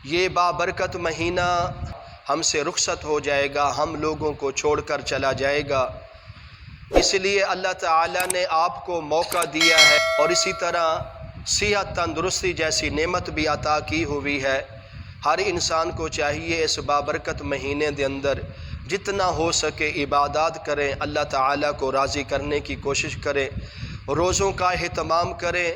یہ بابرکت مہینہ ہم سے رخصت ہو جائے گا، ہم لوگوں کو چھوڑ کر چلا جائے گا۔ اس لیے اللہ تعالیٰ نے آپ کو موقع دیا ہے اور اسی طرح صحت تندرستی جیسی نعمت بھی عطا کی ہوئی ہے۔ ہر انسان کو چاہیے اس بابرکت مہینے دے اندر جتنا ہو سکے عبادات کریں، اللہ تعالیٰ کو راضی کرنے کی کوشش کریں، روزوں کا اہتمام کریں،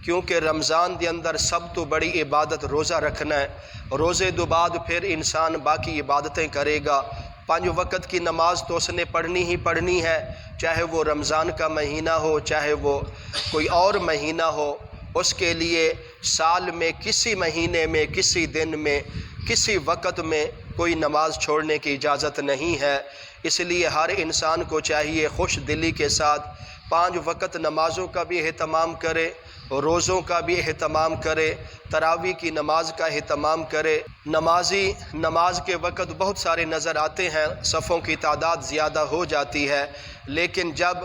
کیونکہ رمضان دے اندر سب تو بڑی عبادت روزہ رکھنا ہے۔ روزے دو بعد پھر انسان باقی عبادتیں کرے گا۔ 5 وقت کی نماز تو اس نے پڑھنی ہی پڑھنی ہے، چاہے وہ رمضان کا مہینہ ہو، چاہے وہ کوئی اور مہینہ ہو۔ اس کے لیے سال میں کسی مہینے میں، کسی دن میں، کسی وقت میں کوئی نماز چھوڑنے کی اجازت نہیں ہے۔ اس لیے ہر انسان کو چاہیے خوش دلی کے ساتھ 5 وقت نمازوں کا بھی اہتمام کرے، روزوں کا بھی اہتمام کرے، تراویح کی نماز کا اہتمام کرے۔ نمازی نماز کے وقت بہت سارے نظر آتے ہیں، صفوں کی تعداد زیادہ ہو جاتی ہے، لیکن جب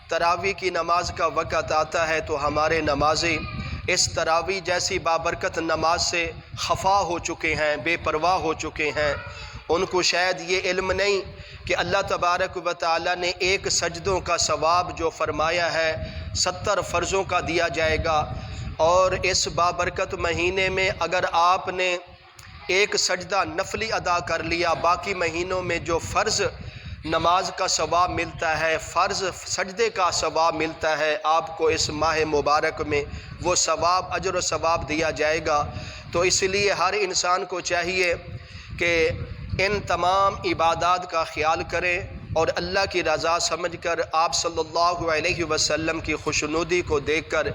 تراویح کی نماز کا وقت آتا ہے تو ہمارے نمازی اس تراویح جیسی بابرکت نماز سے خفا ہو چکے ہیں، بے پرواہ ہو چکے ہیں۔ ان کو شاید یہ علم نہیں کہ اللہ تبارک و تعالیٰ نے ایک سجدوں کا ثواب جو فرمایا ہے 70 فرضوں کا دیا جائے گا، اور اس بابرکت مہینے میں اگر آپ نے ایک سجدہ نفلی ادا کر لیا، باقی مہینوں میں جو فرض نماز کا ثواب ملتا ہے، فرض سجدے کا ثواب ملتا ہے، آپ کو اس ماہ مبارک میں وہ ثواب، اجر و ثواب دیا جائے گا۔ تو اس لیے ہر انسان کو چاہیے کہ ان تمام عبادات کا خیال کریں اور اللہ کی رضا سمجھ کر آپ صلی اللہ علیہ وسلم کی خوشنودی کو دیکھ کر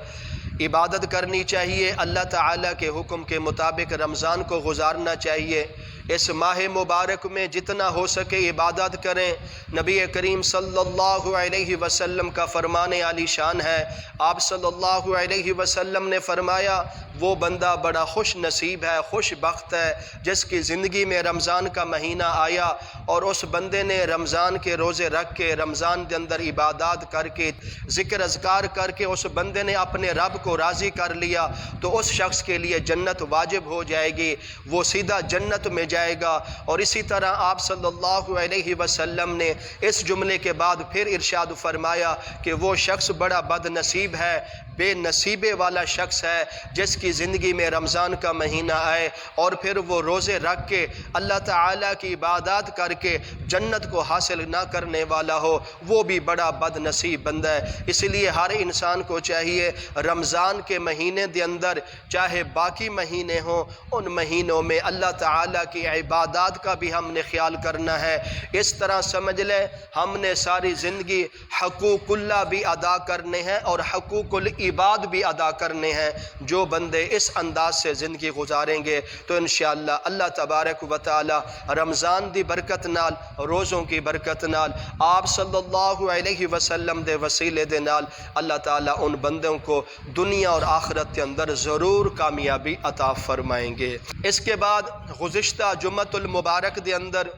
عبادت کرنی چاہیے۔ اللہ تعالیٰ کے حکم کے مطابق رمضان کو گزارنا چاہیے۔ اس ماہ مبارک میں جتنا ہو سکے عبادت کریں۔ نبی کریم صلی اللہ علیہ وسلم کا فرمان عالی شان ہے، آپ صلی اللہ علیہ وسلم نے فرمایا وہ بندہ بڑا خوش نصیب ہے، خوش بخت ہے جس کی زندگی میں رمضان کا مہینہ آیا اور اس بندے نے رمضان کے روزے رکھ کے، رمضان کے اندر عبادات کر کے، ذکر اذکار کر کے اس بندے نے اپنے رب کو راضی کر لیا، تو اس شخص کے لیے جنت واجب ہو جائے گی، وہ سیدھا جنت میں جائے گا۔ اور اسی طرح آپ صلی اللہ علیہ وسلم نے اس جملے کے بعد پھر ارشاد فرمایا کہ وہ شخص بڑا بد نصیب ہے، بے نصیبے والا شخص ہے جس کی زندگی میں رمضان کا مہینہ آئے اور پھر وہ روزے رکھ کے اللہ تعالیٰ کی عبادات کر کے جنت کو حاصل نہ کرنے والا ہو، وہ بھی بڑا بد نصیب بندہ ہے۔ اس لیے ہر انسان کو چاہیے رمضان کے مہینے دے اندر، چاہے باقی مہینے ہوں، ان مہینوں میں اللہ تعالیٰ کی عبادات کا بھی ہم نے خیال کرنا ہے۔ اس طرح سمجھ لیں ہم نے ساری زندگی حقوق اللہ بھی ادا کرنے ہیں اور حقوق العباد بھی ادا کرنے ہیں۔ جو بندے اس انداز سے زندگی گزاریں گے تو انشاءاللہ اللہ تبارک و تعالی رمضان دی برکت نال، روزوں کی برکت نال، آپ صلی اللہ علیہ وسلم دے وسیلے دے نال اللہ تعالیٰ ان بندوں کو دنیا اور آخرت کے اندر ضرور کامیابی عطا فرمائیں گے۔ اس کے بعد گزشتہ جمعۃ المبارک دے اندر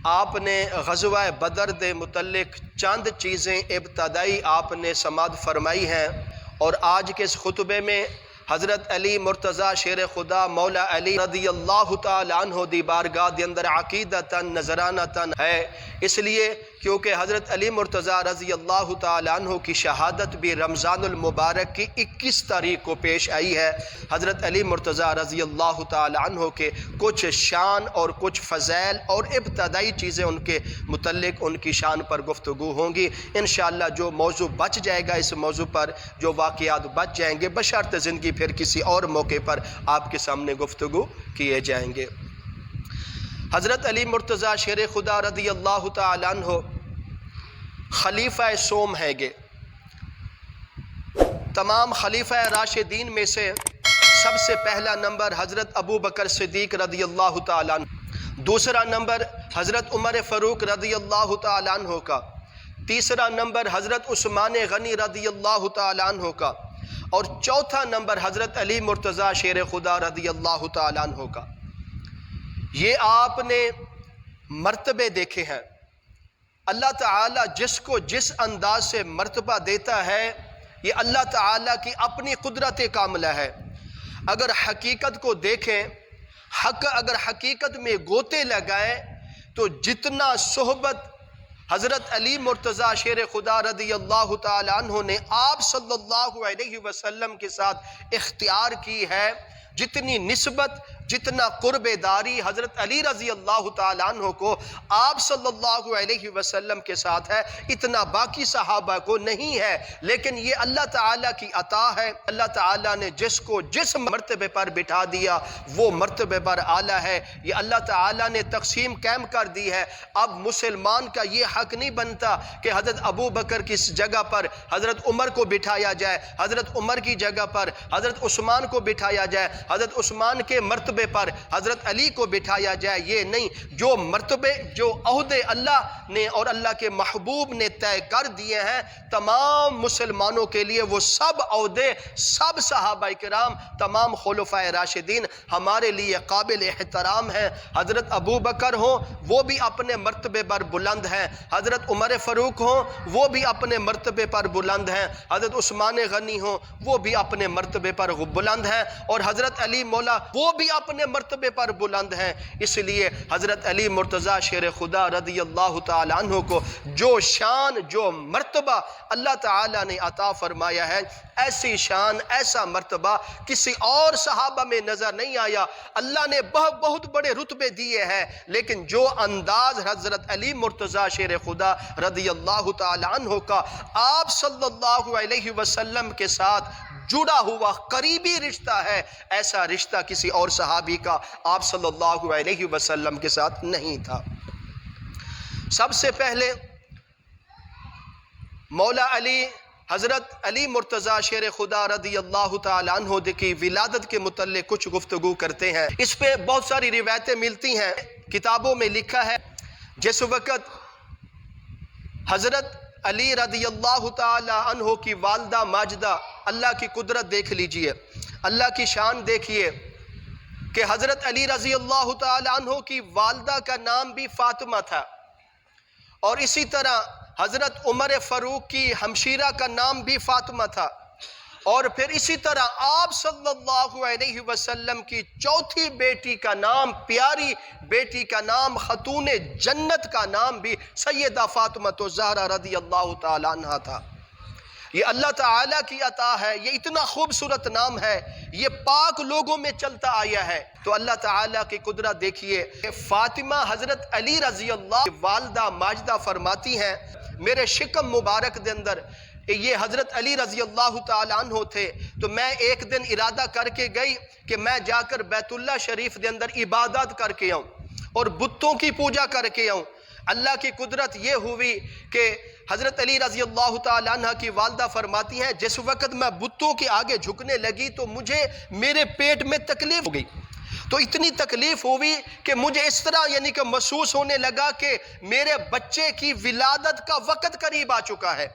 آپ نے غزوہ بدر دے متعلق چند چیزیں ابتدائی آپ نے سماعت فرمائی ہیں، اور آج کے اس خطبے میں حضرت علی مرتضیٰ شیر خدا مولا علی رضی اللہ تعالی عنہ دی بارگاہ دے اندر عقیدتاً نذرانتاً ہے، اس لیے کیونکہ حضرت علی مرتضیٰ رضی اللہ تعالی عنہ کی شہادت بھی رمضان المبارک کی 21 تاریخ کو پیش آئی ہے۔ حضرت علی مرتضیٰ رضی اللہ تعالی عنہ کے کچھ شان اور کچھ فضائل اور ابتدائی چیزیں ان کے متعلق، ان کی شان پر گفتگو ہوں گی۔ انشاءاللہ جو موضوع بچ جائے گا، اس موضوع پر جو واقعات بچ جائیں گے، بشرط زندگی پھر کسی اور موقع پر آپ کے سامنے گفتگو کیے جائیں گے۔ حضرت علی مرتضیٰ شیر خدا رضی اللہ تعالی عنہ خلیفہ سوم ہے گے۔ تمام خلیفہ راشدین میں سے سب سے پہلا نمبر حضرت ابو بکر صدیق رضی اللہ تعالی عنہ، دوسرا نمبر حضرت عمر فاروق رضی اللہ تعالی عنہ کا، تیسرا نمبر حضرت عثمان غنی رضی اللہ تعالی عنہ کا، اور چوتھا نمبر حضرت علی مرتضیٰ شیر خدا رضی اللہ تعالی عنہ کا۔ یہ آپ نے مرتبے دیکھے ہیں۔ اللہ تعالیٰ جس کو جس انداز سے مرتبہ دیتا ہے، یہ اللہ تعالیٰ کی اپنی قدرت کاملہ ہے۔ اگر حقیقت کو دیکھیں، اگر حقیقت میں گوتے لگائیں تو جتنا صحبت حضرت علی مرتضیٰ شیر خدا رضی اللہ تعالی عنہ نے آپ صلی اللہ علیہ وسلم کے ساتھ اختیار کی ہے، جتنی نسبت، جتنا قرب داری حضرت علی رضی اللہ تعالیٰ عنہ کو آپ صلی اللہ علیہ وسلم کے ساتھ ہے، اتنا باقی صحابہ کو نہیں ہے۔ لیکن یہ اللہ تعالیٰ کی عطا ہے، اللہ تعالیٰ نے جس کو جس مرتبے پر بٹھا دیا وہ مرتبے پر اعلیٰ ہے، یہ اللہ تعالیٰ نے تقسیم قائم کر دی ہے۔ اب مسلمان کا یہ حق نہیں بنتا کہ حضرت ابو بکر کی جگہ پر حضرت عمر کو بٹھایا جائے، حضرت عمر کی جگہ پر حضرت عثمان کو بٹھایا جائے، حضرت عثمان کے مرتبے پر حضرت علی کو بٹھایا جائے، یہ نہیں۔ جو مرتبے، جو عہدے اللہ نے اور اللہ کے محبوب نے طے کر دیے ہیں تمام مسلمانوں کے لیے، وہ سب عہدے، سب صحابہ کرام، تمام خلفائے راشدین ہمارے لیے قابل احترام ہیں۔ حضرت ابو بکر ہوں وہ بھی اپنے مرتبے پر بلند ہیں، حضرت عمر فاروق ہوں وہ بھی اپنے مرتبے پر بلند ہیں، حضرت عثمان غنی ہوں وہ بھی اپنے مرتبے پر بلند ہیں، اور حضرت علی مولا وہ بھی اپنے مرتبے پر بلند ہیں۔ اس لیے حضرت علی مرتضیٰ شیر خدا رضی اللہ تعالی عنہ کو جو شان، جو مرتبہ اللہ تعالیٰ نے عطا فرمایا ہے، ایسی شان، ایسا مرتبہ کسی اور صحابہ میں نظر نہیں آیا۔ اللہ نے بہت بڑے رتبے دیے ہیں، لیکن جو انداز حضرت علی مرتضیٰ شیر خدا رضی اللہ تعالی عنہ کا آپ صلی اللہ علیہ وسلم کے ساتھ جڑا ہوا قریبی رشتہ ہے، ایسا رشتہ کسی اور صحابی کا آپ صلی اللہ علیہ وسلم کے ساتھ نہیں تھا۔ سب سے پہلے مولا علی، حضرت علی مرتضیٰ شیر خدا رضی اللہ تعالی عنہ کی ولادت کے متعلق کچھ گفتگو کرتے ہیں۔ اس پہ بہت ساری روایتیں ملتی ہیں، کتابوں میں لکھا ہے جس وقت حضرت علی رضی اللہ تعالی عنہ کی والدہ ماجدہ، اللہ کی قدرت دیکھ لیجئے، اللہ کی شان دیکھیے کہ حضرت علی رضی اللہ تعالی عنہ کی والدہ کا نام بھی فاطمہ تھا، اور اسی طرح حضرت عمر فاروق کی ہمشیرہ کا نام بھی فاطمہ تھا، اور پھر اسی طرح آپ صلی اللہ علیہ وسلم کی چوتھی بیٹی کا نام، پیاری بیٹی کا نام، خاتون جنت کا نام بھی سیدہ فاطمہ الزہرا رضی اللہ تعالی عنہ تھا۔ یہ اللہ تعالیٰ کی عطا ہے، یہ اتنا خوبصورت نام ہے، یہ پاک لوگوں میں چلتا آیا ہے۔ تو اللہ تعالیٰ کی قدرت دیکھیے کہ فاطمہ حضرت علی رضی اللہ والدہ ماجدہ فرماتی ہیں، میرے شکم مبارک دے اندر یہ حضرت علی رضی اللہ تعالی عنہ تھے، تو میں ایک دن ارادہ کر کے گئی کہ میں جا کر بیت اللہ شریف دے اندر عبادت کر کے آؤں اور بتوں کی پوجا کر کے آؤں۔ اللہ کی قدرت یہ ہوئی کہ حضرت علی رضی اللہ تعالی عنہ کی والدہ فرماتی ہیں جس وقت میں بتوں کے آگے جھکنے لگی تو مجھے میرے پیٹ میں تکلیف ہو گئی، تو اتنی تکلیف ہوئی کہ مجھے اس طرح یعنی کہ محسوس ہونے لگا کہ میرے بچے کی ولادت کا وقت قریب آ چکا ہے،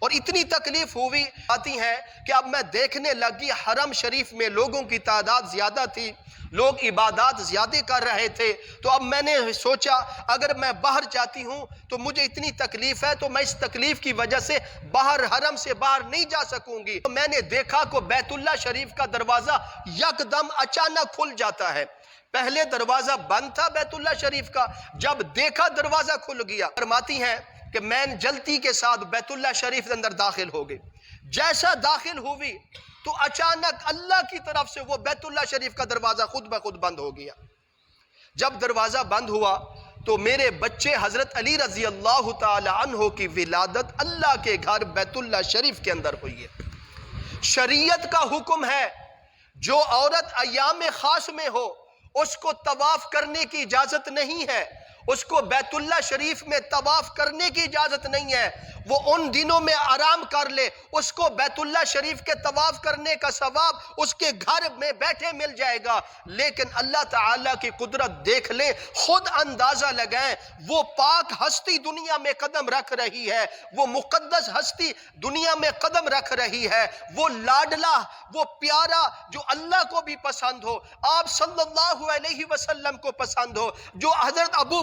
اور اتنی تکلیف ہوئی آتی ہے کہ اب میں دیکھنے لگی حرم شریف میں لوگوں کی تعداد زیادہ تھی، لوگ عبادات زیادہ کر رہے تھے، تو اب میں نے سوچا اگر میں باہر جاتی ہوں تو مجھے اتنی تکلیف ہے تو میں اس تکلیف کی وجہ سے باہر حرم سے باہر نہیں جا سکوں گی۔ تو میں نے دیکھا کہ بیت اللہ شریف کا دروازہ یکدم اچانک کھل جاتا ہے، پہلے دروازہ بند تھا بیت اللہ شریف کا، جب دیکھا دروازہ کھل گیا۔ فرماتی ہیں کہ میں جلدی کے ساتھ بیت اللہ شریف کے اندر داخل ہو گئی، جیسا داخل ہوئی تو اچانک اللہ کی طرف سے وہ بیت اللہ شریف کا دروازہ خود بخود بند ہو گیا۔ جب دروازہ بند ہوا تو میرے بچے حضرت علی رضی اللہ تعالی عنہ کی ولادت اللہ کے گھر بیت اللہ شریف کے اندر ہوئی ہے۔ شریعت کا حکم ہے جو عورت ایام خاص میں ہو اس کو طواف کرنے کی اجازت نہیں ہے، اس کو بیت اللہ شریف میں طواف کرنے کی اجازت نہیں ہے، وہ ان دنوں میں آرام کر لے، اس کو بیت اللہ شریف کے طواف کرنے کا ثواب اس کے گھر میں بیٹھے مل جائے گا۔ لیکن اللہ تعالیٰ کی قدرت دیکھ لیں، خود اندازہ لگائیں، وہ پاک ہستی دنیا میں قدم رکھ رہی ہے، وہ مقدس ہستی دنیا میں قدم رکھ رہی ہے، وہ لاڈلا، وہ پیارا جو اللہ کو بھی پسند ہو، آپ صلی اللہ علیہ وسلم کو پسند ہو، جو حضرت ابو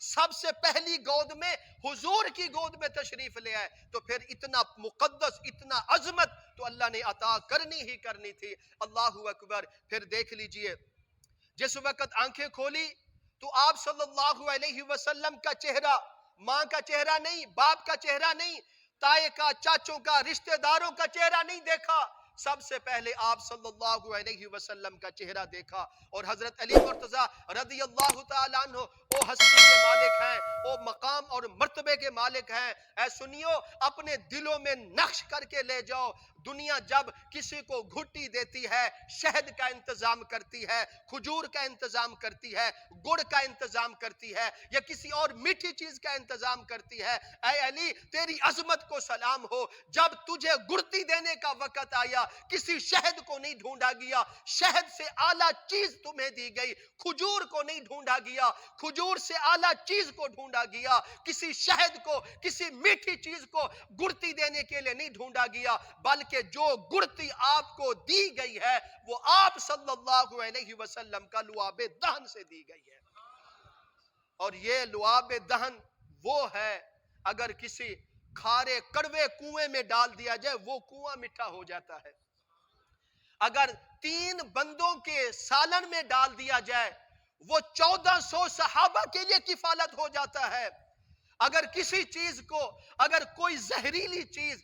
سب سے پہلی گود میں حضور کی گود میں تشریف لے آئے تو پھر اتنا مقدس، اتنا عظمت تو اللہ نے عطا کرنی ہی کرنی تھی۔ اللہ اکبر۔ پھر دیکھ لیجئے جس وقت آنکھیں کھولی تو آپ صلی اللہ علیہ وسلم کا چہرہ، ماں کا چہرہ نہیں، باپ کا چہرہ نہیں، تائے کا، چاچوں کا، رشتہ داروں کا چہرہ نہیں دیکھا، سب سے پہلے آپ صلی اللہ علیہ وسلم کا چہرہ دیکھا۔ اور حضرت علی مرتضیٰ رضی اللہ تعالیٰ عنہ وہ ہستی کے مالک ہیں، وہ مقام اور مرتبے کے مالک ہیں۔ اے سنیو، اپنے دلوں میں نقش کر کے لے جاؤ، دنیا جب کسی کو گھٹی دیتی ہے، شہد کا انتظام کرتی ہے، کھجور کا انتظام کرتی ہے، گڑ کا انتظام کرتی ہے، یا کسی اور میٹھی چیز کا انتظام کرتی ہے، اے علی تیری عظمت کو سلام ہو، جب تجھے گڑتی دینے کا وقت آیا کسی شہد کو نہیں ڈھونڈا گیا، شہد سے اعلیٰ چیز تمہیں دی گئی، کھجور کو نہیں ڈھونڈا گیا، کھجور سے اعلیٰ چیز کو ڈھونڈا گیا، کسی شہد کو، کسی میٹھی چیز کو گڑتی دینے کے لیے نہیں ڈھونڈا گیا، بلکہ جو گڑتی آپ کو دی گئی ہے وہ آپ صلی اللہ علیہ وسلم کا لعاب دہن سے دی گئی ہے۔ اور یہ لعاب دہن وہ ہے اگر کسی کھارے کڑوے کنویں میں ڈال دیا جائے وہ کنواں میٹھا ہو جاتا ہے، اگر 3 بندوں کے سالن میں ڈال دیا جائے وہ 1400 صحابہ کے لیے کفالت ہو جاتا ہے۔ اگر کسی چیز کو، اگر کوئی زہریلی چیز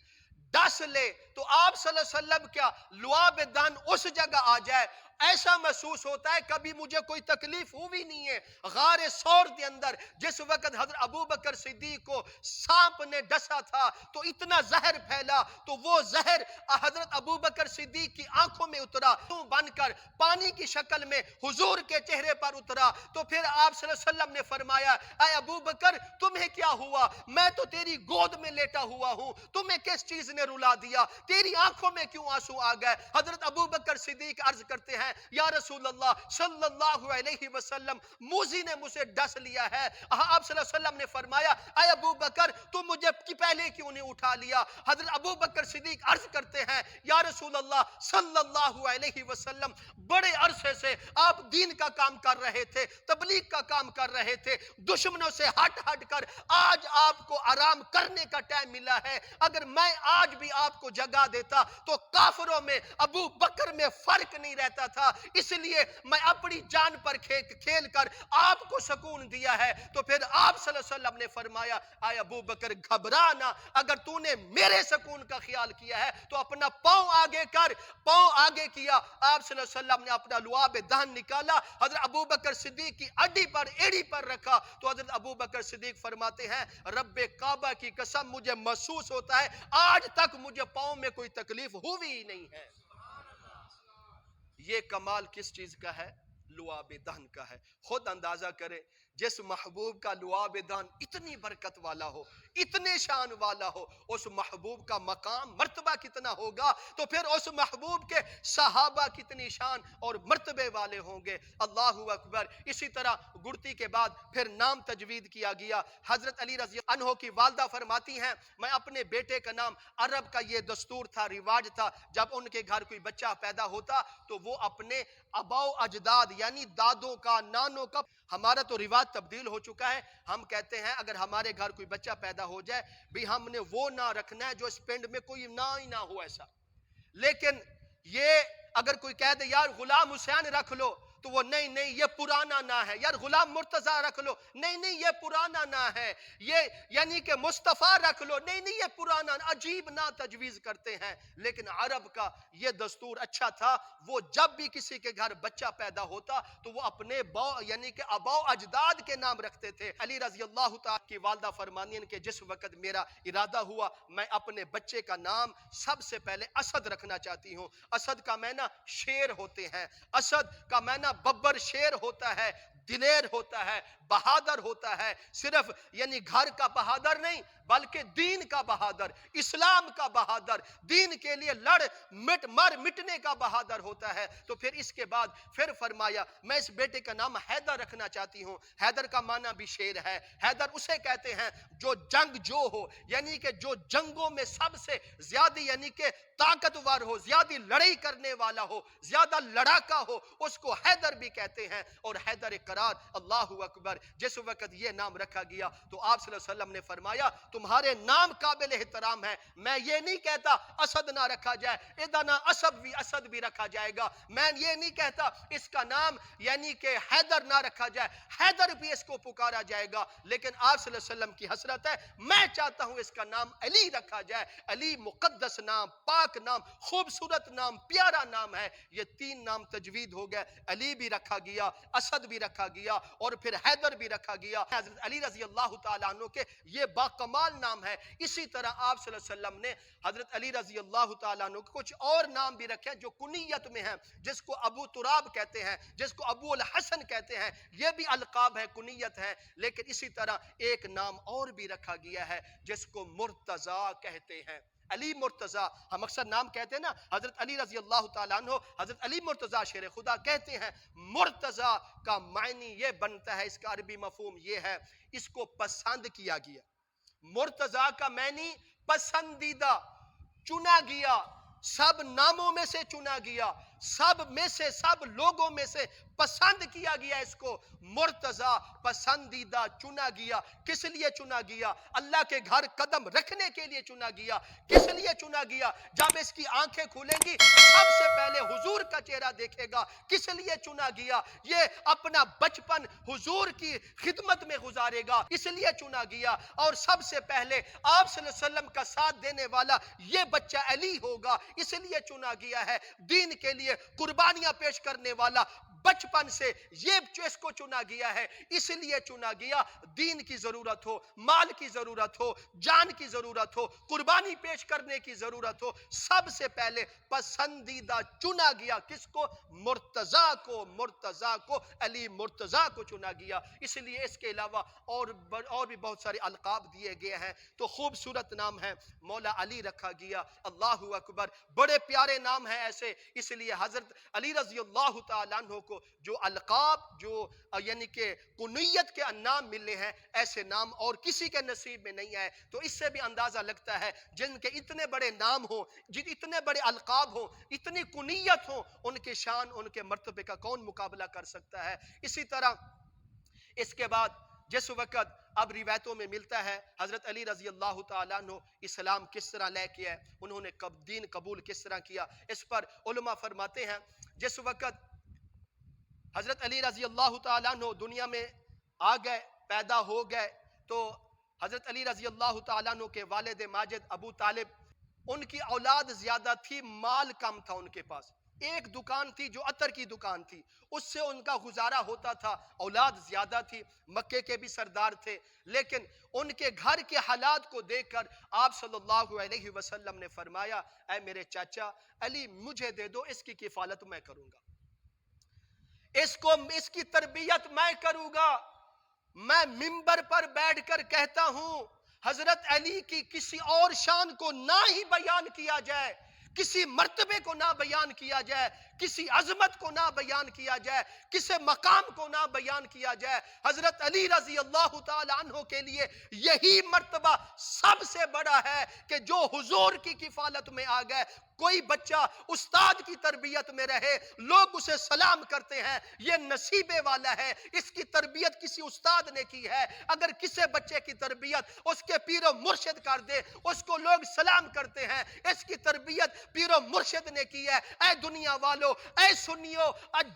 ڈس لے تو آپ صلی اللہ علیہ وسلم کیا لعاب دہن اس جگہ آ جائے، ایسا محسوس ہوتا ہے کبھی مجھے کوئی تکلیف ہوئی نہیں ہے۔ غار ثور کے اندر جس وقت حضرت ابو بکر صدیق کو سانپ نے ڈسا تھا تو اتنا زہر پھیلا تو وہ زہر حضرت ابو بکر صدیق کی آنکھوں میں اترا، تو بن کر پانی کی شکل میں حضور کے چہرے پر اترا، تو پھر آپ صلی اللہ علیہ وسلم نے فرمایا اے ابو بکر تمہیں کیا ہوا؟ میں تو تیری گود میں لیٹا ہوا ہوں، تمہیں کس چیز نے رلا دیا؟ تیری آنکھوں میں کیوں آنسو آ گئے؟ حضرت ابو بکر صدیق عرض کرتے ہیں یا رسول اللہ صلی اللہ علیہ وسلم موذی نے مجھے ڈس لیا ہے۔ آپ صلی اللہ علیہ وسلم نے فرمایا اے ابو بکر تم مجھے پہلے کیوں نہیں اٹھا لیا؟ حضرت ابو بکر صدیق عرض کرتے ہیں یا رسول اللہ صلی اللہ علیہ وسلم بڑے عرصے سے آپ دین کا کام کر رہے تھے، تبلیغ کا کام کر رہے تھے، دشمنوں سے ہٹ کر آج آپ کو آرام کرنے کا ٹائم ملا ہے، اگر میں آج بھی آپ کو جگہ دیتا تو کافروں میں ابو بکر میں فرق نہیں رہتا تھا، اس لیے میں اپنی جان پر کھیل کر آپ کو سکون دیا ہے۔ تو پھر آپ صلی اللہ علیہ وسلم نے فرمایا اے ابو بکر گھبرانا، اگر تو نے میرے سکون کا خیال کیا ہے تو اپنا پاؤں آگے کر، پاؤں آگے کیا، آپ صلی اللہ علیہ وسلم نے اپنا لعاب دہن نکالا، حضرت ابو بکر صدیق کی اڈی پر، ایڑی پر رکھا، تو حضرت ابو بکر صدیق فرماتے ہیں رب کعبہ کی قسم مجھے محسوس ہوتا ہے آج تک مجھے پاؤں میں کوئی تکلیف ہوئی ہی نہیں ہے۔ یہ کمال کس چیز کا ہے؟ لعاب دہن کا ہے۔ خود اندازہ کرے جس محبوب کا لعاب دہن اتنی برکت والا ہو، اتنے شان والا ہو، اس محبوب کا مقام مرتبہ کتنا ہوگا، تو پھر اس محبوب کے صحابہ کتنی شان اور مرتبے والے ہوں گے۔ اللہ اکبر۔ اسی طرح گڑتی کے بعد پھر نام تجوید کیا گیا۔ حضرت علی رضی اللہ عنہ کی والدہ فرماتی ہیں میں اپنے بیٹے کا نام، عرب کا یہ دستور تھا، رواج تھا، جب ان کے گھر کوئی بچہ پیدا ہوتا تو وہ اپنے آباؤ اجداد یعنی دادوں کا، نانوں کا، ہمارا تو رواج تبدیل ہو چکا ہے، ہم کہتے ہیں اگر ہمارے گھر کوئی بچہ پیدا ہو جائے بھی ہم نے وہ نہ رکھنا ہے جو اس پنڈ میں کوئی نہ ہی نہ ہو ایسا، لیکن یہ اگر کوئی کہہ دے یار غلام حسین رکھ لو تو وہ نہیں نہیں یہ پرانا نہ ہے، یار غلام مرتضیٰ رکھ لو، نہیں نہیں یہ پرانا نہ ہے، یہ یعنی کہ مصطفیٰ رکھ لو، نہیں نہیں یہ پرانا، عجیب نہ تجویز کرتے ہیں۔ لیکن عرب کا یہ دستور اچھا تھا، وہ جب بھی کسی کے گھر بچہ پیدا ہوتا تو وہ اپنے یعنی کہ آباؤ اجداد کے نام رکھتے تھے۔ علی رضی اللہ تعالیٰ کی والدہ فرمانی ہیں کہ جس وقت میرا ارادہ ہوا میں اپنے بچے کا نام سب سے پہلے اسد رکھنا چاہتی ہوں۔ اسد کا معنی شیر ہوتے ہیں، اسد کا معنی ببر شیر ہوتا ہے، دلیر ہوتا ہے، بہادر ہوتا ہے، صرف یعنی گھر کا بہادر نہیں بلکہ دین کا بہادر، اسلام کا بہادر، دین کے لیے مر مٹنے کا بہادر ہوتا ہے۔ تو پھر اس کے بعد پھر فرمایا میں اس بیٹے کا نام حیدر رکھنا چاہتی ہوں۔ حیدر کا معنی بھی شیر ہے۔ حیدر اسے کہتے ہیں جو جنگ جو ہو، یعنی کہ جو جنگوں میں سب سے زیادہ یعنی کہ طاقتور ہو، زیادہ لڑائی کرنے والا ہو، زیادہ لڑاکا ہو، اس کو حیدر بھی کہتے ہیں۔ اور حیدر قرار، اللہ اکبر، جس وقت یہ نام رکھا گیا تو آپ صلی اللہ علیہ وسلم نے فرمایا تمہارے نام قابل احترام ہے، میں یہ نہیں کہتا اسد نہ رکھا جائے، ادنا اسد بھی رکھا جائے گا، میں یہ نہیں کہتا اس کا نام یعنی کہ حیدر نہ رکھا جائے، حیدر بھی اس کو پکارا جائے گا، لیکن آپ صلی اللہ علیہ وسلم کی حسرت ہے میں چاہتا ہوں اس کا نام علی رکھا جائے۔ علی مقدس نام، پاک نام، خوبصورت نام، پیارا نام ہے۔ یہ تین نام تجوید ہو گئے، علی بھی رکھا گیا، اسد بھی رکھا گیا اور پھر حیدر بھی رکھا گیا۔ حضرت علی رضی اللہ تعالیٰ عنہ کے یہ باکمال نام ہے۔ اسی طرح آپ صلی اللہ علیہ وسلم نے حضرت علی رضی اللہ تعالیٰ عنہ کے کچھ اور نام بھی رکھے ہیں جو کنیت میں ہیں، جس کو ابو تراب کہتے ہیں، جس کو ابو الحسن کہتے ہیں، یہ بھی القاب ہے، کنیت ہے۔ لیکن اسی طرح ایک نام اور بھی رکھا گیا ہے جس کو مرتضی کہتے ہیں، علی مرتضی۔ ہم اکثر نام کہتے ہیں نا، حضرت علی رضی اللہ تعالیٰ عنہ حضرت علی مرتضی شیر خدا کہتے ہیں۔ مرتضی کا معنی یہ بنتا ہے، اس کا عربی مفہوم یہ ہے اس کو پسند کیا گیا۔ مرتضی کا معنی پسندیدہ، چنا گیا، سب ناموں میں سے چنا گیا، سب میں سے، سب لوگوں میں سے پسند کیا گیا اس کو۔ مرتضی پسندیدہ، چنا گیا۔ کس لیے چنا گیا؟ اللہ کے گھر قدم رکھنے کے لیے چنا گیا۔ کس لیے چنا گیا؟ جب اس کی آنکھیں کھلیں گی سب سے پہلے حضور کا چہرہ دیکھے گا۔ کس لیے چنا گیا؟ یہ اپنا بچپن حضور کی خدمت میں گزارے گا، اس لیے چنا گیا۔ اور سب سے پہلے آپ صلی اللہ علیہ وسلم کا ساتھ دینے والا یہ بچہ علی ہوگا، اس لیے چنا گیا ہے۔ دین کے لیے قربانیاں پیش کرنے والا بچپن سے یہ اس کو چنا گیا ہے، اس لیے چنا گیا۔ دین کی ضرورت ہو، مال کی ضرورت ہو، جان کی ضرورت ہو، قربانی پیش کرنے کی ضرورت ہو، سب سے پہلے پسندیدہ چنا گیا کس کو؟ مرتضی کو۔ مرتضی کو، علی مرتضی کو چنا گیا۔ اس لیے اس کے علاوہ اور بھی بہت سارے القاب دیے گئے ہیں۔ تو خوبصورت نام ہے، مولا علی رکھا گیا، اللہ اکبر، بڑے پیارے نام ہیں ایسے۔ اس لیے حضرت علی رضی اللہ تعالیٰ عنہ کو جو القاب، جو یعنی کہ کنیت کے نام ملے ہیں، ایسے نام اور کسی کے نصیب میں نہیں آئے۔ تو اس سے بھی اندازہ لگتا ہے جن کے اتنے بڑے نام ہوں، جن اتنے بڑے القاب ہوں، اتنی کنیت ہوں، ان کے شان، ان کے مرتبے کا کون مقابلہ کر سکتا ہے۔ اسی طرح اس کے بعد جس وقت اب روایتوں میں ملتا ہے حضرت علی رضی اللہ تعالیٰ عنہ اسلام کس طرح لے کے آئے، انہوں نے دین قبول کس طرح کیا، اس پر علماء فرماتے ہیں جس وقت حضرت علی رضی اللہ تعالیٰ عنہ دنیا میں آ گئے، پیدا ہو گئے، تو حضرت علی رضی اللہ تعالیٰ عنہ کے والد ماجد ابو طالب، ان کی اولاد زیادہ تھی، مال کم تھا ان کے پاس۔ ایک دکان تھی جو عطر کی دکان تھی، اس سے ان کا گزارا ہوتا تھا، اولاد زیادہ تھی، مکے کے بھی سردار تھے، لیکن ان کے گھر کے حالات کو دیکھ کر آپ صلی اللہ علیہ وسلم نے فرمایا اے میرے چاچا علی مجھے دے دو، اس کی کفالت میں کروں گا، اس کی تربیت میں کروں گا۔ میں منبر پر بیٹھ کر کہتا ہوں حضرت علی کی کسی اور شان کو نہ ہی بیان کیا جائے، کسی مرتبے کو نہ بیان کیا جائے، کسی عظمت کو نہ بیان کیا جائے، کسی مقام کو نہ بیان کیا جائے۔ حضرت علی رضی اللہ تعالی عنہ کے لیے یہی مرتبہ سب سے بڑا ہے کہ جو حضور کی کفالت میں آ گئے۔ کوئی بچہ استاد کی تربیت میں رہے، لوگ اسے سلام کرتے ہیں، یہ نصیبے والا ہے، اس کی تربیت کسی استاد نے کی ہے۔ اگر کسی بچے کی تربیت اس کے پیر و مرشد کر دے، اس کو لوگ سلام کرتے ہیں، اس کی تربیت پیر و مرشد نے کی ہے۔ اے دنیا والو، اے سنیو،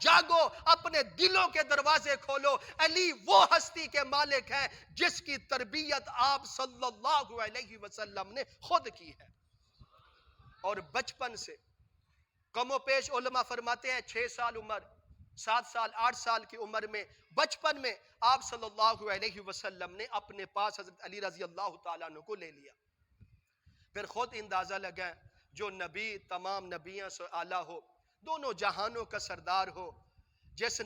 جاگو، اپنے دلوں کے دروازے کھولو، علی وہ ہستی کے مالک ہیں جس کی تربیت آپ صلی اللہ علیہ وسلم نے خود کی ہے۔ اور بچپن سے کم و پیش علماء فرماتے ہیں 6 سال عمر، 7 سال 8 سال کی عمر میں، بچپن میں آپ صلی اللہ علیہ وسلم نے اپنے پاس حضرت علی رضی اللہ تعالیٰ عنہ کو لے لیا۔ پھر خود اندازہ لگائیں، جو نبی تمام نبیوں سے اعلیٰ ہو، دونوں جہانوں کا سردار ہو، جس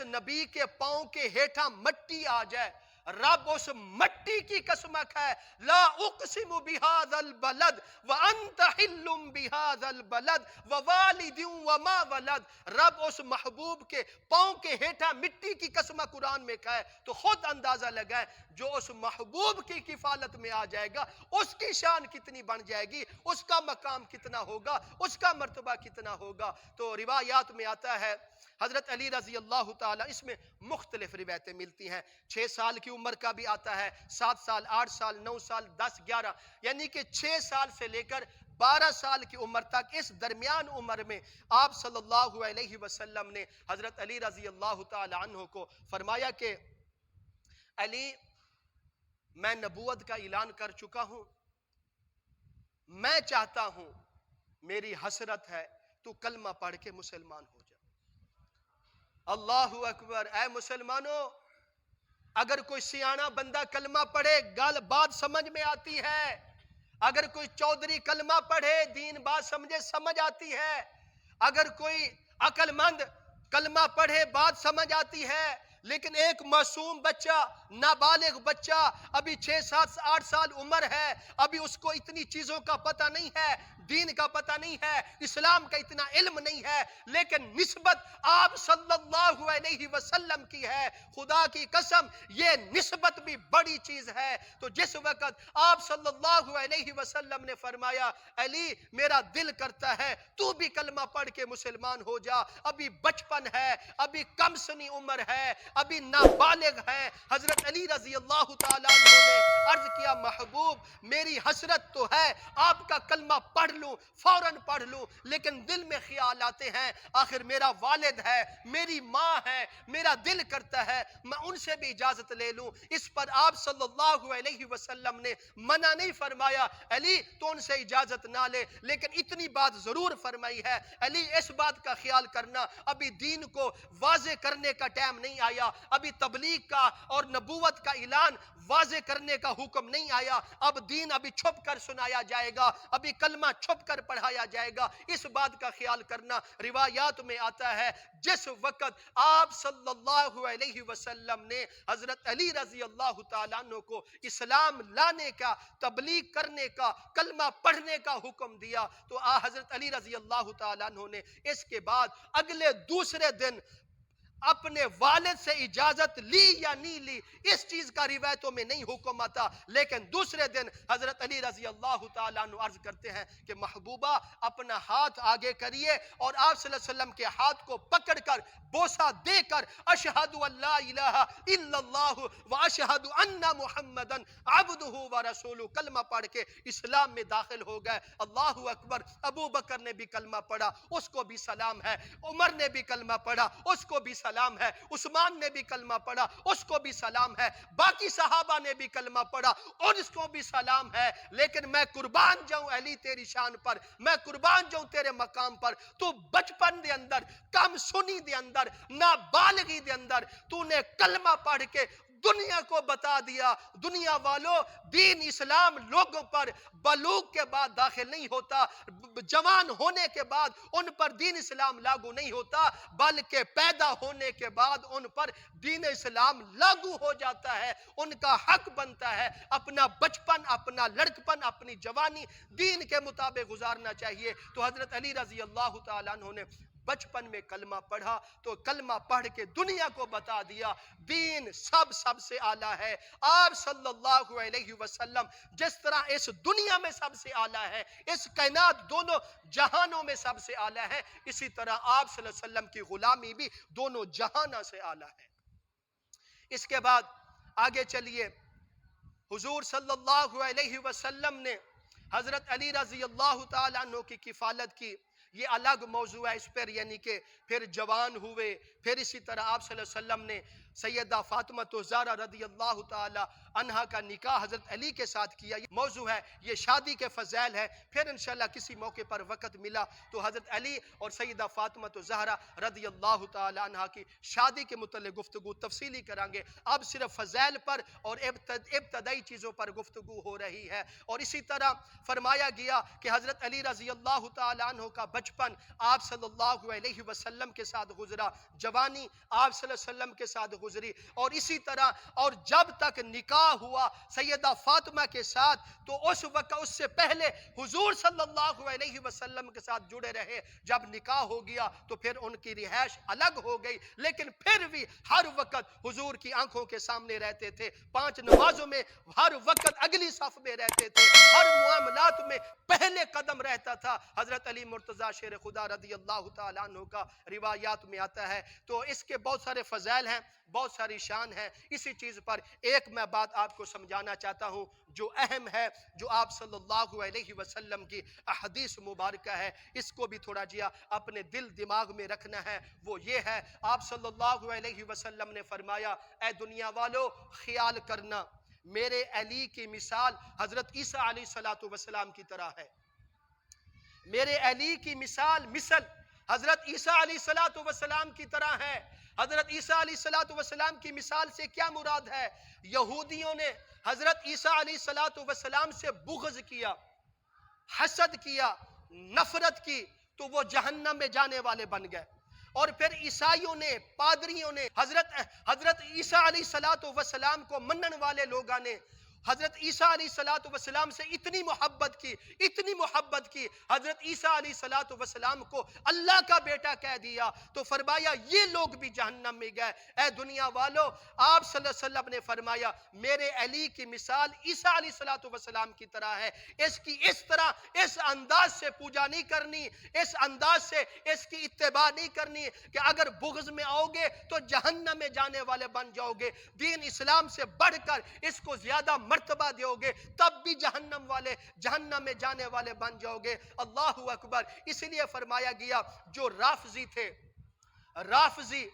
نبی کے پاؤں کے ہیٹھا مٹی آ جائے رب اس مٹی کی قسم ہے، لا اقسم بہذا البلد وانت حل بہذا البلد ووالد وما ولد۔ رب اس محبوب کے پاؤں کے ہیٹھا مٹی کی قسم قرآن میں کہا ہے تو خود اندازہ لگائے جو اس محبوب کی کفالت میں آ جائے گا اس کی شان کتنی بن جائے گی، اس کا مقام کتنا ہوگا، اس کا مرتبہ کتنا ہوگا۔ تو روایات میں آتا ہے حضرت علی رضی اللہ تعالیٰ، اس میں مختلف روایتیں ملتی ہیں، 6 سال کی عمر کا بھی آتا ہے، 7 سال، 8 سال، 9 سال، 10، 11، یعنی کہ 6 سال سے لے کر 12 سال کی عمر تک، اس درمیان عمر میں آپ صلی اللہ علیہ وسلم نے حضرت علی رضی اللہ تعالیٰ عنہ کو فرمایا کہ علی، میں نبوت کا اعلان کر چکا ہوں، میں چاہتا ہوں، میری حسرت ہے تو کلمہ پڑھ کے مسلمان ہو جا۔ اللہ اکبر۔ اے مسلمانوں، اگر کوئی سیانہ بندہ کلمہ پڑھے بات سمجھ میں آتی ہے، اگر کوئی چودھری کلمہ پڑھے دین بات سمجھ آتی ہے، اگر کوئی عقل مند کلمہ پڑھے بات سمجھ آتی ہے، لیکن ایک معصوم بچہ، نابالغ بچہ، ابھی 6، 7، 8 سال عمر ہے، ابھی اس کو اتنی چیزوں کا پتہ نہیں ہے، دین کا پتہ نہیں ہے، اسلام کا اتنا علم نہیں ہے، لیکن نسبت آپ صلی اللہ علیہ وسلم کی ہے، خدا کی قسم یہ نسبت بھی بڑی چیز ہے۔ تو جس وقت آپ صلی اللہ علیہ وسلم نے فرمایا علی میرا دل کرتا ہے تو بھی کلمہ پڑھ کے مسلمان ہو جا، ابھی بچپن ہے، ابھی کم سنی عمر ہے، ابھی نابالغ ہے، حضرت علی رضی اللہ تعالیٰ عنہ نے عرض کیا محبوب میری حسرت تو ہے آپ کا کلمہ پڑھ لوں، فوراً پڑھ لوں، لیکن دل میں خیال آتے ہیں آخر میرا والد ہے، میری ماں ہے، میرا دل کرتا ہے میں ان سے بھی اجازت لے لوں۔ اس پر آپ صلی اللہ علیہ وسلم نے منع نہیں فرمایا علی تو ان سے اجازت نہ لے، لیکن اتنی بات ضرور فرمائی ہے علی اس بات کا خیال کرنا ابھی دین کو واضح کرنے کا ٹائم نہیں آیا، ابھی تبلیغ کا اور نبوت کا اعلان واضح کرنے کا حکم نہیں آیا، اب دین ابھی چھپ کر سنایا جائے گا، ابھی کلمہ چھپ کر پڑھایا جائے گا، اس بات کا خیال کرنا۔ روایات میں آتا ہے جس وقت آپ صلی اللہ علیہ وسلم نے حضرت علی رضی اللہ تعالیٰ عنہ کو اسلام لانے کا، تبلیغ کرنے کا، کلمہ پڑھنے کا حکم دیا تو حضرت علی رضی اللہ تعالیٰ عنہ نے اس کے بعد اگلے دوسرے دن اپنے والد سے اجازت لی یا نہیں لی اس چیز کا روایتوں میں نہیں حکم آتا، لیکن دوسرے دن حضرت علی رضی اللہ تعالیٰ عنہ عرض کرتے ہیں کہ محبوبہ اپنا ہاتھ آگے کریے، اور آپ صلی اللہ علیہ وسلم کے ہاتھ کو پکڑ کر بوسہ دے کر اشہد ان لا الہ الا اللہ و اشہد ان محمدن عبدہ و رسولہ کلمہ پڑھ کے اسلام میں داخل ہو گئے۔ اللہ اکبر۔ ابو بکر نے بھی کلمہ پڑھا، اس کو بھی سلام ہے، عمر نے بھی کلمہ پڑھا، اس کو بھی سلام ہے، عثمان نے بھی کلمہ پڑھا، اس کو بھی سلام ہے، باقی صحابہ نے بھی کلمہ پڑھا اور اس کو بھی سلام ہے، لیکن میں قربان جاؤں علی تیری شان پر، میں قربان جاؤں تیرے مقام پر، تو بچپن دے اندر، کم سنی دے اندر، نابالغی دے اندر تو نے کلمہ پڑھ کے دنیا کو بتا دیا دنیا والوں دین اسلام لوگوں پر بلوغ کے بعد داخل نہیں ہوتا، جوان ہونے کے بعد ان پر دین اسلام لاگو نہیں ہوتا، بلکہ پیدا ہونے کے بعد ان پر دین اسلام لاگو ہو جاتا ہے، ان کا حق بنتا ہے اپنا بچپن، اپنا لڑکپن، اپنی جوانی دین کے مطابق گزارنا چاہیے۔ تو حضرت علی رضی اللہ تعالیٰ عنہ نے بچپن میں کلمہ پڑھا تو کلمہ پڑھ کے دنیا کو بتا دیا دین سب سے اعلیٰ ہے۔ آپ صلی اللہ علیہ وسلم جس طرح اس دنیا میں سب سے اعلیٰ ہے، اس کائنات دونوں جہانوں میں سب سے اعلیٰ ہے، اسی طرح آپ صلی اللہ علیہ وسلم کی غلامی بھی دونوں جہانوں سے اعلیٰ ہے۔ اس کے بعد آگے چلیے، حضور صلی اللہ علیہ وسلم نے حضرت علی رضی اللہ تعالیٰ عنہ کی کفالت کی، یہ الگ موضوع ہے اس پر، یعنی کہ پھر جوان ہوئے، پھر اسی طرح آپ صلی اللہ علیہ وسلم نے سیدہ فاطمہ زہرا رضی اللہ تعالی عنہا کا نکاح حضرت علی کے ساتھ کیا، یہ موضوع ہے، یہ شادی کے فضائل ہے، پھر انشاءاللہ کسی موقع پر وقت ملا تو حضرت علی اور سیدہ فاطمہ زہرا رضی اللہ تعالی عنہا کی شادی کے متعلق گفتگو تفصیلی کریں گے، اب صرف فضائل پر اور ابتدائی چیزوں پر گفتگو ہو رہی ہے۔ اور اسی طرح فرمایا گیا کہ حضرت علی رضی اللہ تعالی عنہ کا بچپن آپ صلی اللہ علیہ وسلم کے ساتھ گزرا، جوانی آپ صلی اللہ علیہ وسلم کے ساتھ گزرا، گزری. اور اسی طرح اور جب تک نکاح ہوا سیدہ فاطمہ کے ساتھ تو اس وقت اس سے پہلے حضور صلی اللہ علیہ وسلم کے ساتھ جڑے رہے. جب نکاح ہو گیا تو پھر ان کی رہائش الگ ہو گئی، لیکن پھر بھی ہر وقت حضور کی آنکھوں کے سامنے رہتے تھے. 5 نمازوں میں ہر وقت اگلی صف میں رہتے تھے، ہر معاملات میں پہلے قدم رہتا تھا. حضرت علی مرتضیٰ شیر خدا رضی اللہ تعالیٰ عنہ کا روایات میں آتا ہے. تو اس کے بہت سارے فضائل ہیں، بہت ساری شان ہے. اسی چیز پر ایک میں بات آپ کو سمجھانا چاہتا ہوں جو اہم ہے، جو آپ صلی اللہ علیہ وسلم کی احادیث مبارکہ ہے، اس کو بھی تھوڑا جیا اپنے دل دماغ میں رکھنا ہے. وہ یہ ہے، آپ صلی اللہ علیہ وسلم نے فرمایا اے دنیا والو خیال کرنا میرے علی کی مثال حضرت عیسیٰ علیہ السلام کی طرح ہے. میرے علی کی مثال حضرت عیسیٰ علیہ السلام کی طرح ہے. حضرت عیسیٰ علیہ السلام کی مثال سے کیا مراد ہے؟ یہودیوں نے حضرت عیسیٰ علیہ السلام سے بغض کیا، حسد کیا، نفرت کی، تو وہ جہنم میں جانے والے بن گئے. اور پھر عیسائیوں نے، پادریوں نے حضرت عیسیٰ علیہ السلام کو منن والے لوگوں نے حضرت عیسیٰ علیہ السلام سے اتنی محبت کی حضرت عیسیٰ علیہ السلام کو اللہ کا بیٹا کہہ دیا. تو فرمایا یہ لوگ بھی جہنم میں گئے. اے دنیا والو آپ صلی اللہ علیہ وسلم نے فرمایا میرے علی کی مثال عیسیٰ علیہ السلام کی طرح ہے. اس کی اس طرح اس انداز سے پوجا نہیں کرنی، اس انداز سے اس کی اتباع نہیں کرنی کہ اگر بغض میں آؤ گے تو جہنم میں جانے والے بن جاؤ گے. دین اسلام سے بڑھ کر اس کو زیادہ مرتبہ دیو گے تب بھی جہنم میں جانے والے بن جاؤ گے. اللہ اکبر. اس لیے فرمایا گیا جو رافضی تھے، رافضی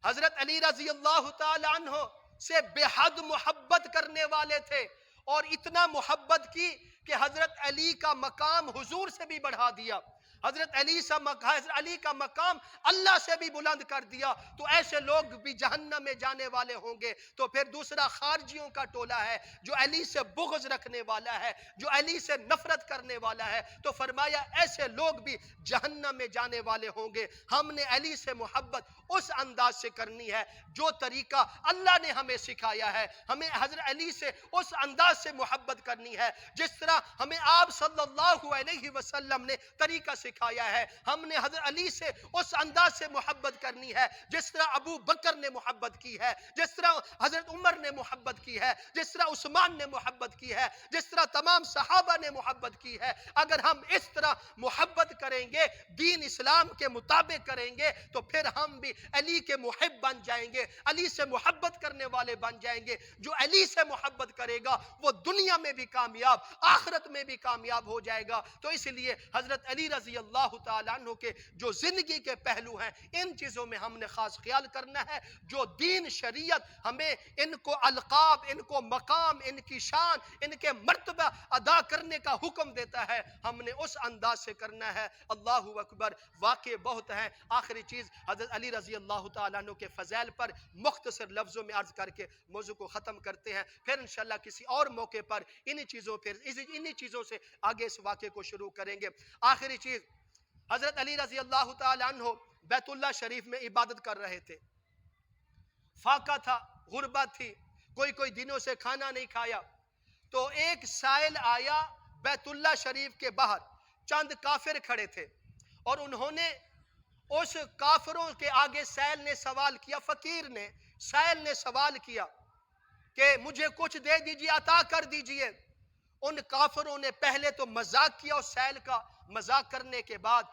حضرت علی رضی اللہ تعالی عنہ سے بے حد محبت کرنے والے تھے، اور اتنا محبت کی کہ حضرت علی کا مقام حضور سے بھی بڑھا دیا، حضرت علی کا مقام اللہ سے بھی بلند کر دیا. تو ایسے لوگ بھی جہنم میں جانے والے ہوں گے. تو پھر دوسرا خارجیوں کا ٹولہ ہے جو علی سے بغض رکھنے والا ہے، جو علی سے نفرت کرنے والا ہے. تو فرمایا ایسے لوگ بھی جہنم میں جانے والے ہوں گے. ہم نے علی سے محبت اس انداز سے کرنی ہے جو طریقہ اللہ نے ہمیں سکھایا ہے. ہمیں حضرت علی سے اس انداز سے محبت کرنی ہے جس طرح ہمیں آپ صلی اللہ علیہ وسلم نے طریقہ سکھایا ہے. ہم نے حضرت علی سے اس انداز سے محبت کرنی ہے جس طرح ابو بکر نے محبت کی ہے، جس طرح حضرت عمر نے محبت کی ہے، جس طرح عثمان نے محبت کی ہے، جس طرح تمام صحابہ نے محبت کی ہے. اگر ہم اس طرح محبت کریں گے، دین اسلام کے مطابق کریں گے، تو پھر ہم بھی علی کے محب بن جائیں گے، علی سے محبت کرنے والے بن جائیں گے. جو علی سے محبت کرے گا وہ دنیا میں بھی کامیاب، آخرت میں بھی کامیاب ہو جائے گا. تو اس لیے حضرت علی رضی اللہ تعالیٰ عنہ کے جو زندگی کے پہلو ہیں ان چیزوں میں ہم نے خاص خیال کرنا ہے. جو دین شریعت ہمیں ان کو القاب، ان کو مقام، ان کی شان، ان کے مرتبہ ادا کرنے کا حکم دیتا ہے، ہم نے اس انداز سے کرنا ہے. اللہ اکبر. واقع بہت ہیں. آخری چیز حضرت علی رضی اللہ تعالیٰ عنہ کے فضائل پر مختصر لفظوں میں عرض کر کے موضوع کو ختم کرتے ہیں. پھر انشاءاللہ کسی اور موقع پر انہی چیزوں سے آگے اس واقعے کو شروع کریں گے. آخری چیز حضرت علی رضی اللہ تعالیٰ عنہ بیت اللہ شریف میں عبادت کر رہے تھے. فاقہ تھا، غربت تھی، کوئی دنوں سے کھانا نہیں کھایا. تو ایک سائل آیا بیت اللہ شریف کے باہر، چند کافر کھڑے تھے اور انہوں نے اس کافروں کے آگے سائل نے سوال کیا، فقیر نے، سائل نے سوال کیا کہ مجھے کچھ دے دیجیے، عطا کر دیجیے. ان کافروں نے پہلے تو مذاق کیا، اس سائل کا مذاق کرنے کے بعد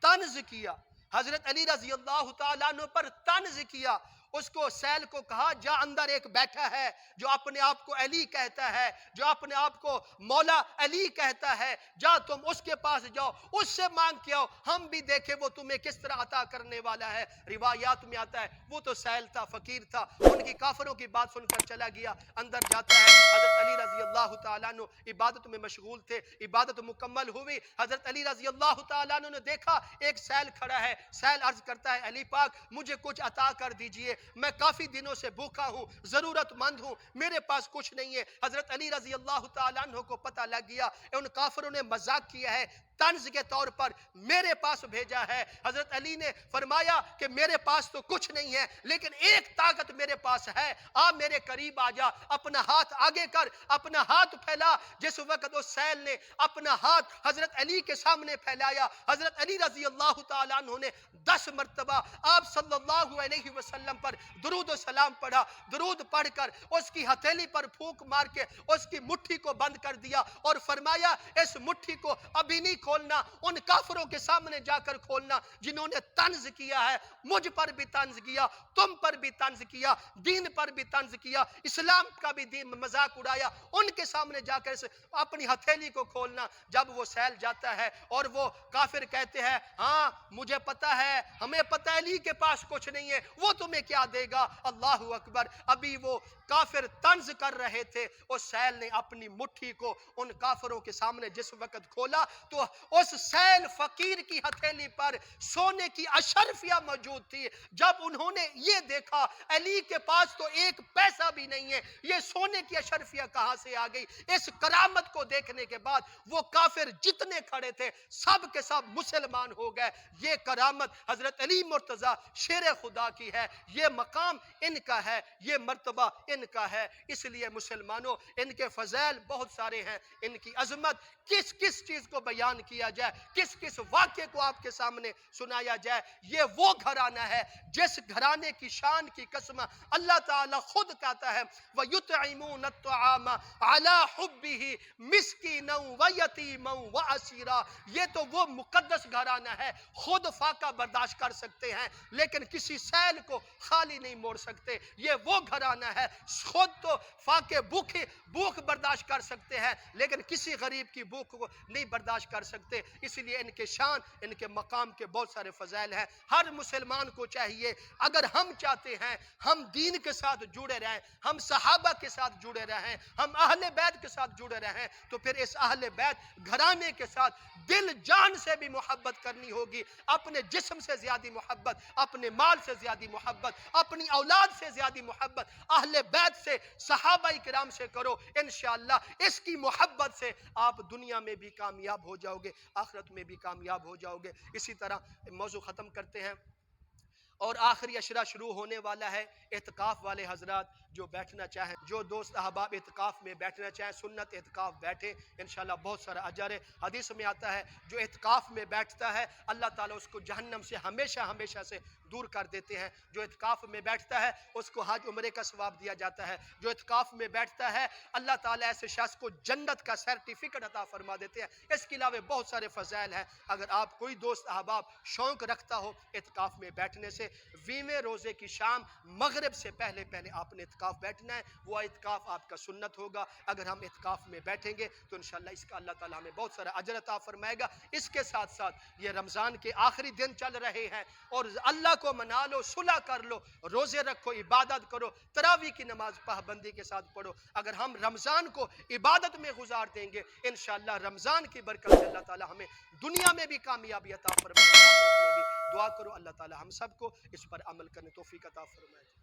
طنز کیا، حضرت علی رضی اللہ تعالیٰ عنہ پر طنز کیا. اس کو سیل کو کہا جا اندر ایک بیٹھا ہے جو اپنے آپ کو علی کہتا ہے، جو اپنے آپ کو مولا علی کہتا ہے، جا تم اس کے پاس جاؤ، اس سے مانگ کے آؤ، ہم بھی دیکھیں وہ تمہیں کس طرح عطا کرنے والا ہے. روایات میں آتا ہے وہ تو سیل تھا، فقیر تھا، ان کی کافروں کی بات سن کر چلا گیا. اندر جاتا ہے، حضرت علی رضی اللہ تعالیٰ عنہ عبادت میں مشغول تھے. عبادت مکمل ہوئی، حضرت علی رضی اللہ تعالیٰ عنہ نے دیکھا ایک سیل کھڑا ہے. سیل عرض کرتا ہے علی پاک مجھے کچھ عطا کر دیجئے، میں کافی دنوں سے بھوکا ہوں، ضرورت مند ہوں، میرے پاس کچھ نہیں ہے. حضرت علی رضی اللہ تعالیٰ عنہ کو پتہ لگ گیا ان کافروں نے مذاق کیا ہے، طنز کے طور پر میرے پاس بھیجا ہے۔ حضرت علی نے فرمایا کہ میرے پاس تو کچھ نہیں ہے لیکن ایک طاقت میرے پاس ہے، آ میرے قریب آ جا، اپنا ہاتھ آگے کر، اپنا ہاتھ پھیلا۔ جس وقت اس سیل نے اپنا ہاتھ حضرت علی کے سامنے پھیلایا، حضرت علی رضی اللہ تعالیٰ عنہ نے 10 مرتبہ آپ صلی اللہ علیہ وسلم پر درود و سلام پڑھا۔ درود پڑھ کر اس کی ہتھیلی پر پھونک مار کے اس کی مٹھی کو بند کر دیا اور فرمایا اس مٹھی کو ابھی نہیں کھولنا، ان کافروں کے سامنے جا کر کھولنا جنہوں نے طنز کیا ہے، مجھ پر بھی طنز کیا، تم پر بھی طنز کیا، دین پر بھی طنز کیا، اسلام کا بھی دین مذاق اڑایا، ان کے سامنے جا کر اپنی ہتھیلی کو کھولنا۔ جب وہ سیل جاتا ہے اور وہ کافر کہتے ہیں ہاں مجھے پتا ہے، ہمیں پتہ ہے علی کے پاس کچھ نہیں ہے، وہ تمہیں کیا دے گا؟ اللہ اکبر۔ ابھی وہ کافر طنز کر رہے تھے، اس سیل نے اپنی مٹھی کو ان کافروں کے سامنے جس وقت کھولا تو اس سیل فقیر کی ہتھیلی پر سونے کی اشرفیہ موجود تھی۔ جب انہوں نے یہ دیکھا علی کے پاس تو ایک پیسہ بھی نہیں ہے، یہ سونے کی اشرفیہ کہاں سے آ گئی؟ اس کرامت کو دیکھنے کے بعد وہ کافر جتنے کھڑے تھے سب کے سب مسلمان ہو گئے۔ یہ کرامت حضرت علی مرتضیٰ شیر خدا کی ہے، یہ مقام ان کا ہے، یہ مرتبہ ان کا ہے۔ اس لیے مسلمانوں ان کے فضائل بہت سارے ہیں، ان کی عظمت کس کس چیز کو بیان کیا جائے، کس کس واقعے کو آپ کے سامنے سنایا جائے۔ یہ وہ گھرانہ ہے جس گھرانے کی شان کی قسم اللہ تعالیٰ خود کہتا ہے وَيُطْعِمُونَ الطَّعَامَ عَلَى حُبِّهِ مِسْكِينًا وَيَتِيمًا وَأَسِيرًا۔ یہ تو وہ مقدس گھرانہ ہے، خود فاقہ برداشت کر سکتے ہیں لیکن کسی سیل کو خالی نہیں موڑ سکتے۔ یہ وہ گھرانہ ہے خود تو فاقے بھوک برداشت کر سکتے ہیں لیکن کسی غریب کی بھوک کو نہیں برداشت کر سکتے۔ اس لیے ان کے شان، ان کے مقام کے بہت سارے فضائل ہیں۔ ہر مسلمان کو چاہیے اگر ہم چاہتے ہیں ہم دین کے ساتھ جڑے رہیں، ہم صحابہ کے ساتھ جڑے رہیں، ہم اہل بیت کے ساتھ جڑے رہیں، تو پھر اس اہل بیت گھرانے کے ساتھ دل جان سے بھی محبت کرنی ہوگی، اپنے جسم سے زیادہ محبت، اپنے مال سے زیادہ محبت، اپنی اولاد سے زیادہ محبت اہل بیت سے، صحابہ کرام سے کرو۔ انشاءاللہ اس کی محبت سے آپ دنیا میں بھی کامیاب ہو جاؤ گے، آخرت میں بھی کامیاب ہو جاؤ گے۔ اسی طرح موضوع ختم کرتے ہیں اور آخری عشرہ شروع ہونے والا ہے۔ اعتکاف والے حضرات جو بیٹھنا چاہیں، جو دوست احباب اعتکاف میں بیٹھنا چاہیں، سنت اعتکاف بیٹھیں، انشاءاللہ بہت سارا اجر ہے۔ حدیث میں آتا ہے جو اعتکاف میں بیٹھتا ہے اللہ تعالیٰ اس کو جہنم سے ہمیشہ ہمیشہ سے دور کر دیتے ہیں۔ جو اعتکاف میں بیٹھتا ہے اس کو حج عمرے کا ثواب دیا جاتا ہے۔ جو اعتکاف میں بیٹھتا ہے اللہ تعالیٰ ایسے شخص کو جنت کا سرٹیفکیٹ عطا فرما دیتے ہیں۔ اس کے علاوہ بہت سارے فضائل ہیں۔ اگر آپ کوئی دوست احباب شوق رکھتا ہو اعتکاف میں بیٹھنے سے، 20ویں روزے کی شام مغرب سے پہلے آپ نے اعتکاف بیٹھنا ہے، وہ اعتکاف آپ کا سنت ہوگا۔ اگر ہم اعتکاف میں بیٹھیں گے تو انشاءاللہ اس کا اللہ تعالیٰ ہمیں بہت سارا اجر عطا فرمائے گا۔ اس کے ساتھ ساتھ یہ رمضان کے آخری دن چل رہے ہیں اور اللہ کو منا لو، صلح کر لو، روزے رکھو، عبادت کرو، تراویح کی نماز پابندی کے ساتھ پڑھو۔ اگر ہم رمضان کو عبادت میں گزار دیں گے انشاءاللہ رمضان کی برکت سے اللہ تعالیٰ ہمیں دنیا میں بھی کامیابی عطا فرمائے گا، آخرت میں بھی۔ دعا کرو اللہ تعالیٰ ہم سب کو اس پر عمل کرنے توفیق عطا فرمائے۔